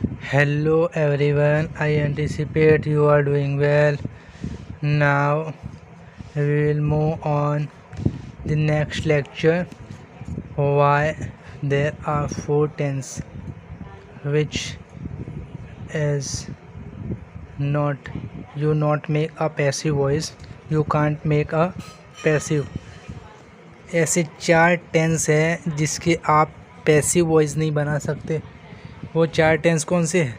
Hello everyone, I anticipate you are doing well. Now we will move on the next lecture. Why there are four tense, which is not you not make a passive voice. You can't make a passive. ऐसे चार tense है जिसके आप passive voice नहीं बना सकते. वो चार टेंस कौन से हैं?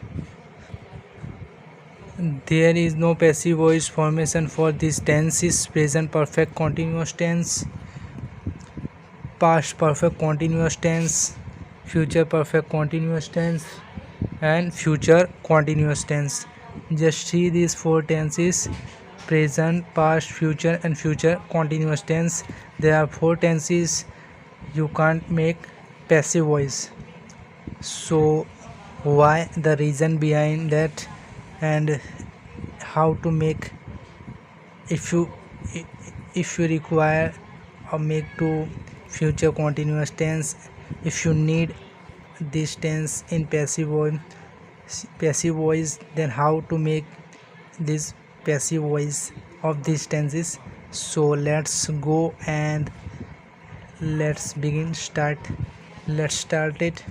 There is no passive voice formation for these tenses: present perfect continuous tense, past perfect continuous tense, future perfect continuous tense, and future continuous tense. Just see these four tenses: present, past, future, and future continuous tense. There are four tenses. You can't make passive voice. So why, the reason behind that, and how to make, if you require or make to future continuous tense, if you need this tense in passive voice, then how to make this passive voice of these tenses. So let's go and let's start it.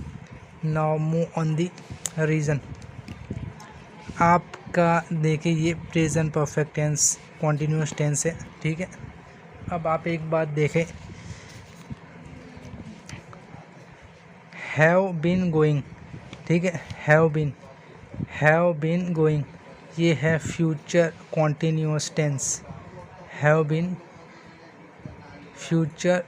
Now move on the reason. आपका देखिए ये present perfect tense continuous tense है, ठीक है. अब आप एक बात देखें, हैव बीन गोइंग, ठीक है. हैव बीन गोइंग, ये है future continuous tense. Have been future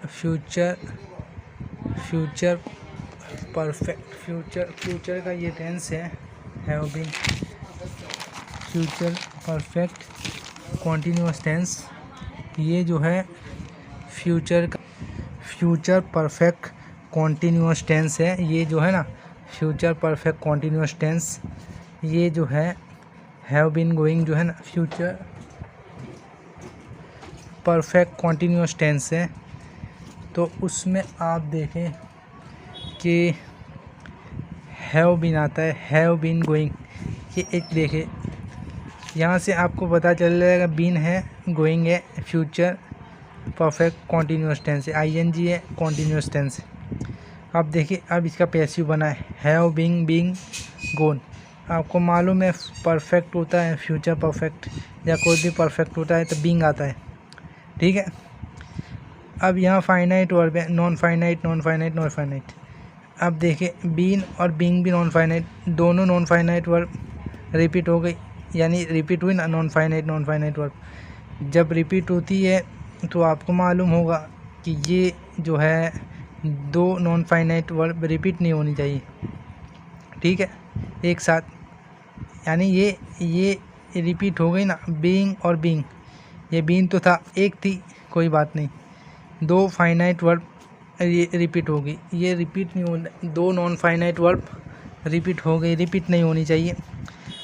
perfect, future का ये टेंस है. Have been future perfect continuous tense, ये जो है फ्यूचर परफेक्ट कॉन्टीन्यूस टेंस है. ये जो है ना फ्यूचर परफेक्ट कॉन्टीन्यूस टेंस, ये जो है हैव बीन गोइंग जो है ना फ्यूचर परफेक्ट कॉन्टीन्यूस टेंस है. तो उसमें आप देखें कि हैव बीन आता है, हैव बीन गोइंग. ये एक देखें, यहाँ से आपको पता चल जाएगा बीन है, गोइंग है, फ्यूचर परफेक्ट कॉन्टीन्यूस टेंस है, आईएनजी है, कॉन्टीन्यूस टेंस है. अब देखिए, अब इसका पैसिव बना है हैव बीइंग गोन. आपको मालूम है परफेक्ट होता है फ्यूचर परफेक्ट, या कोई भी परफेक्ट होता है तो बीइंग आता है, ठीक है. अब यहाँ फाइनाइट वर्ब है, नॉन फाइनाइट. अब देखिए बीन और बीइंग भी नॉन फाइनाइट, दोनों नॉन फाइनाइट वर्ब रिपीट हो गई, यानी रिपीट हुई ना नॉन फाइनाइट वर्ब. जब रिपीट होती है तो आपको मालूम होगा कि ये जो है दो नॉन फाइनाइट वर्ब रिपीट नहीं होनी चाहिए, ठीक है, एक साथ. यानी ये रिपीट हो गई ना, बीइंग और बीइंग. ये बीइंग तो था, एक थी, कोई बात नहीं. दो फाइनाइट वर्ब ये रिपीट होगी, ये रिपीट नहीं होना. दो नॉन फाइनाइट वर्ब रिपीट हो गई, रिपीट नहीं होनी चाहिए.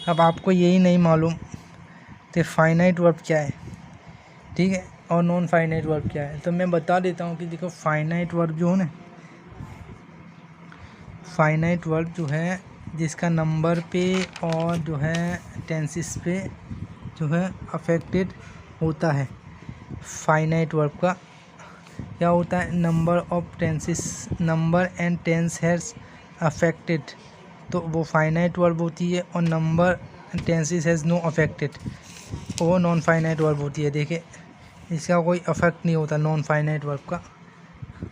अब आपको यही नहीं मालूम तो फाइनाइट वर्ब क्या है, ठीक है, और नॉन फाइनाइट वर्ब क्या है. तो मैं बता देता हूँ कि देखो फाइनाइट वर्ब जो है ना, फाइनाइट वर्ब जो है जिसका नंबर पे और जो है टेंसेस पे जो है अफेक्टेड होता है. फाइनाइट वर्ब का क्या होता है, number of tenses, number and tense has affected, तो वो फाइनाइट वर्ब होती है. और number tenses has no affected, वो नॉन फाइनाइट वर्ब होती है. देखिए इसका कोई अफेक्ट नहीं होता नॉन फाइनाइट वर्ब का.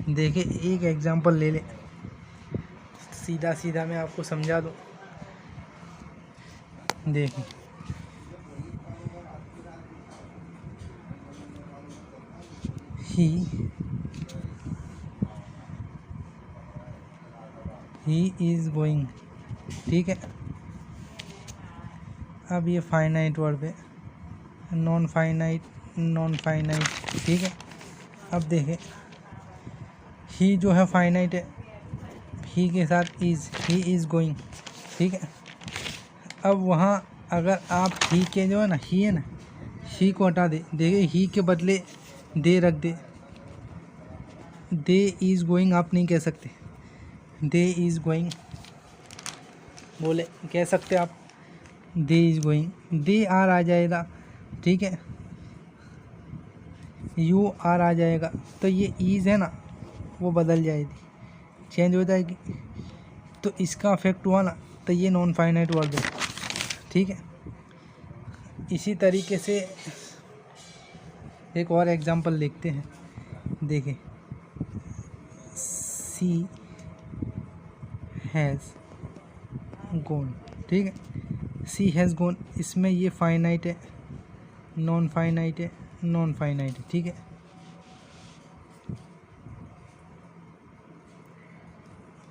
देखिए एक एग्जांपल ले ले, सीधा मैं आपको समझा दूँ. देखिए ही इज़ गोइंग, ठीक है. अब ये फाइनाइट वर्ब है, नॉन फाइनाइट, ठीक है. अब देखें ही जो है फाइनाइट है, ही के साथ इज़, ही इज़ गोइंग, ठीक है. अब वहाँ अगर आप ही के जो है ना, ही है ना, ही को हटा दे, देखिए ही के बदले दे रख दे, दे इज़ गोइंग आप नहीं कह सकते, दे इज़ गोइंग, बोले कह सकते आप दे इज गोइंग, दे आर आ जाएगा, ठीक है, यू आर आ जाएगा, तो ये ईज है ना वो बदल जाएगी, चेंज हो जाएगी, तो इसका अफेक्ट हुआ ना, तो ये नॉन फाइनाइट वर्ब है, ठीक है। इसी तरीके से एक और एग्जांपल देखते हैं, देखें, सी हैज़ गोन, ठीक है, सी हैज़ गोन, इसमें ये फाइनाइट है, नॉन फाइनाइट है, नॉन फाइनाइट है, ठीक है।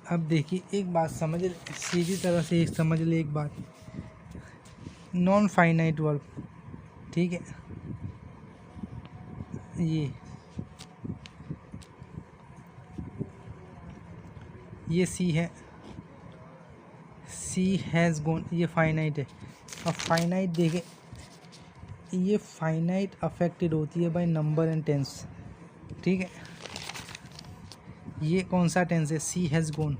अब देखिए एक बात समझ, सीधी तरह से एक समझ ले एक बात, नॉन फाइनाइट वर्ब, ठीक है, ये सी है, सी हैज़ गोन, ये फाइनाइट है। अब फाइनाइट देखें, ये फाइनाइट अफेक्टेड होती है बाय नंबर एंड टेंस, ठीक है। ये कौन सा टेंस है, सी हैज़ गोन,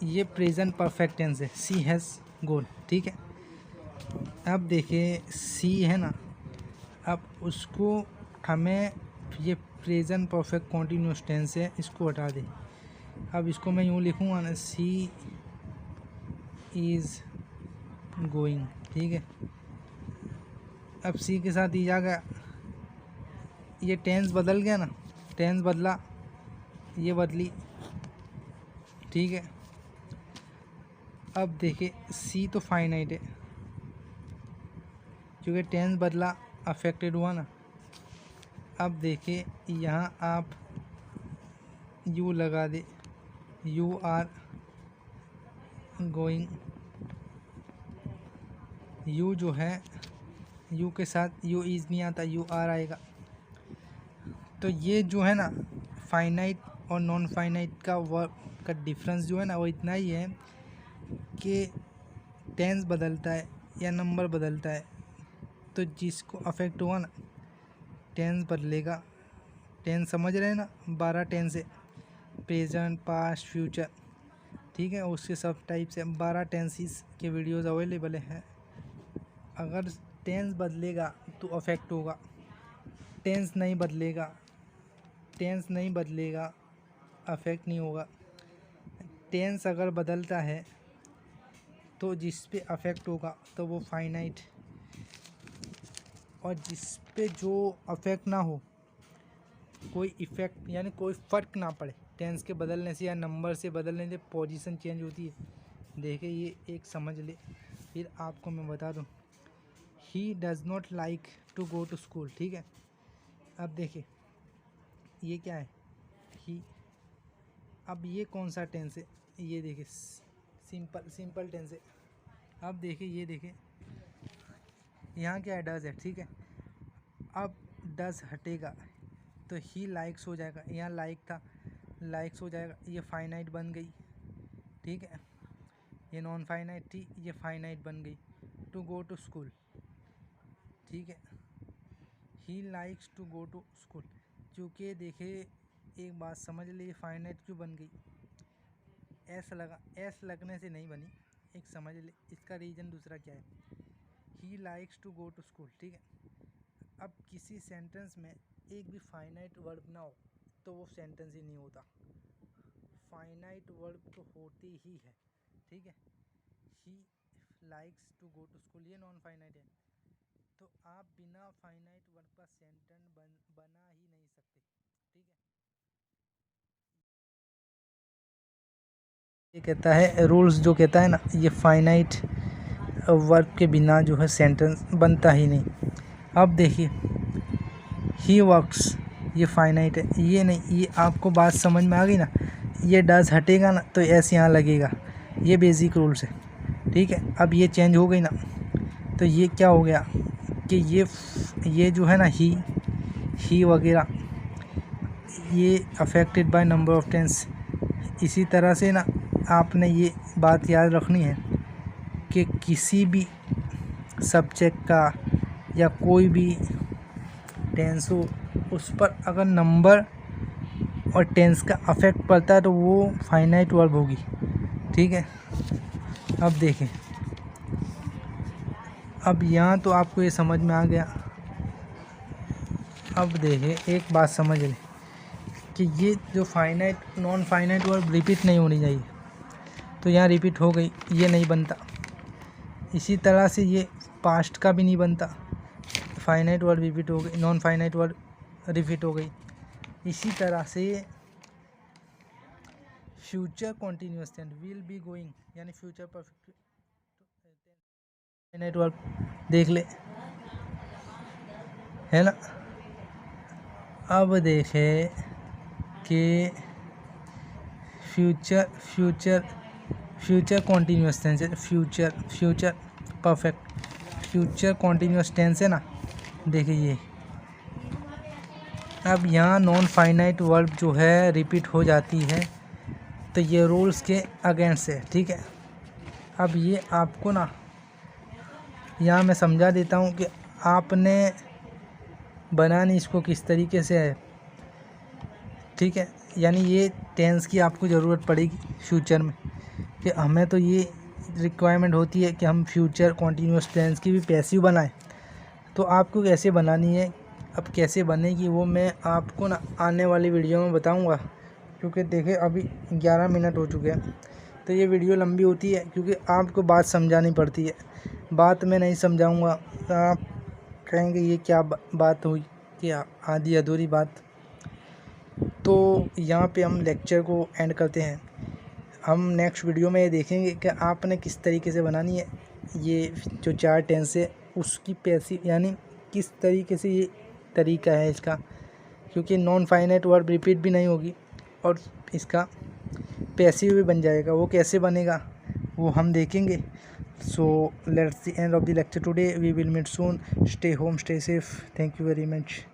ये प्रेजेंट परफेक्ट टेंस है, सी हैज़ गोन, ठीक है। अब देखिए सी है ना, अब उसको हमें, ये प्रेजेंट परफेक्ट कॉन्टिन्यूस टेंस है, इसको हटा दे। अब इसको मैं यूँ लिखूँगा ना, सी इज़ गोइंग, ठीक है। अब सी के साथ ई आ गया, ये टेंस बदल गया ना, टेंस बदला, ये बदली, ठीक है। अब देखिए सी तो फाइनाइट है, क्योंकि टेंस बदला, अफेक्टेड हुआ ना। अब देखिए यहाँ आप यू लगा दे, यू आर गोइंग, यू जो है, यू के साथ यू इज़ नहीं आता, यू आर आएगा। तो ये जो है ना फाइनाइट और नॉन फाइनाइट का वर्ब का डिफरेंस जो है ना वो इतना ही है कि टेंस बदलता है या नंबर बदलता है, तो जिसको अफेक्ट हुआ ना, टेंस बदलेगा, टेंस समझ रहे हैं ना, 12 टेंस है, प्रेजेंट, पास्ट, फ्यूचर, ठीक है, उसके सब टाइप से 12 टेंसेस के वीडियोस अवेलेबल हैं। अगर टेंस बदलेगा तो अफेक्ट होगा, टेंस नहीं बदलेगा, टेंस नहीं बदलेगा, अफेक्ट नहीं होगा। टेंस अगर बदलता है तो जिस पे अफेक्ट होगा तो वो फाइनाइट, और जिस पे जो अफेक्ट ना हो, कोई इफ़ेक्ट यानी कोई फ़र्क ना पड़े टेंस के बदलने से या नंबर से बदलने से, पोजीशन चेंज होती है। देखिए ये एक समझ ले, फिर आपको मैं बता दूं, he does not like to go to school, ठीक है। अब देखिए ये क्या है, ही, अब ये कौन सा टेंस है, ये देखिए सिंपल टेंस है। अब देखिए ये देखिए यहाँ क्या है, डज़ है, ठीक है। अब डज़ हटेगा तो ही लाइक्स हो जाएगा, यहाँ लाइक था, लाइक्स हो जाएगा, ये फाइनाइट बन गई, ठीक है। ये नॉन फाइनाइट थी, ये फाइनाइट बन गई, टू गो टू स्कूल, ठीक है। He likes to go to school, क्योंकि देखिए एक बात समझ लीजिए, फाइनाइट क्यों बन गई, एस लगा, एस लगने से नहीं बनी, एक समझ ले, इसका रीज़न दूसरा क्या है, he likes to go to school, ठीक है। अब किसी सेंटेंस में एक भी फाइनाइट वर्ब ना हो तो वो सेंटेंस ही नहीं होता, फाइनाइट वर्ब तो होती ही है, ठीक है। He likes to go to school, ये नॉन फाइनाइट है, तो आप बिना फाइनाइट वर्ब का सेंटेंस बना ही नहीं सकते, ठीक है। ये कहता है रूल्स, जो कहता है ना, ये फाइनाइट वर्ब के बिना जो है सेंटेंस बनता ही नहीं। अब देखिए ही वर्क्स, ये फाइनाइट है, ये नहीं, ये आपको बात समझ में आ गई ना, ये डज हटेगा ना तो ऐसे यहाँ लगेगा, ये बेसिक रूल्स है, ठीक है। अब ये चेंज हो गई ना, तो ये क्या हो गया कि ये जो है ना ही वगैरह, ये affected by number of tense. इसी तरह से ना आपने ये बात याद रखनी है कि किसी भी सब्जेक्ट का या कोई भी टेंस हो, उस पर अगर नंबर और टेंस का अफेक्ट पड़ता है तो वो फाइनाइट वर्ब होगी, ठीक है। अब देखें, अब यहाँ तो आपको ये समझ में आ गया। अब देखें, एक बात समझ लें कि ये जो finite non finite verb repeat नहीं होनी चाहिए, तो यहाँ रिपीट हो गई, ये नहीं बनता। इसी तरह से ये पास्ट का भी नहीं बनता, फाइनाइट वर्ड रिपीट हो गई, नॉन फाइनाइट वर्ड रिपीट हो गई। इसी तरह से future continuous tense will be going, यानी फ्यूचर परफेक्ट फाइनाइट वर्ड देख ले, है ना। अब देखें कि फ्यूचर कॉन्टीन्यूअस टेंस है, future perfect future continuous tense है ना। देखिए ये अब यहाँ नॉन फाइनाइट वर्ब जो है रिपीट हो जाती है, तो ये रूल्स के अगेंस्ट है, ठीक है। अब ये आपको ना यहाँ मैं समझा देता हूँ कि आपने बनानी इसको किस तरीके से है, ठीक है। यानी ये टेंस की आपको ज़रूरत पड़ेगी फ्यूचर में, कि हमें तो ये रिक्वायरमेंट होती है कि हम फ्यूचर कॉन्टीन्यूअस टेंस की भी पैसिव बनाएं। तो आपको कैसे बनानी है, अब कैसे बनेगी वो मैं आपको ना आने वाली वीडियो में बताऊंगा, क्योंकि देखिए अभी 11 मिनट हो चुके हैं। तो ये वीडियो लंबी होती है क्योंकि आपको बात समझानी पड़ती है। बात मैं नहीं समझाऊंगा तो आप कहेंगे ये क्या बात हुई, क्या आधी अधूरी बात। तो यहाँ पे हम लेक्चर को एंड करते हैं। हम नेक्स्ट वीडियो में ये देखेंगे कि आपने किस तरीके से बनानी है ये जो 4 टेंस है उसकी पैसिव, यानी किस तरीके से ये तरीका है इसका, क्योंकि नॉन फाइनाइट वर्ब रिपीट भी नहीं होगी और इसका पैसिव भी बन जाएगा। वो कैसे बनेगा वो हम देखेंगे। So let's the end of the lecture today, we will meet soon, stay home, stay safe, thank you very much.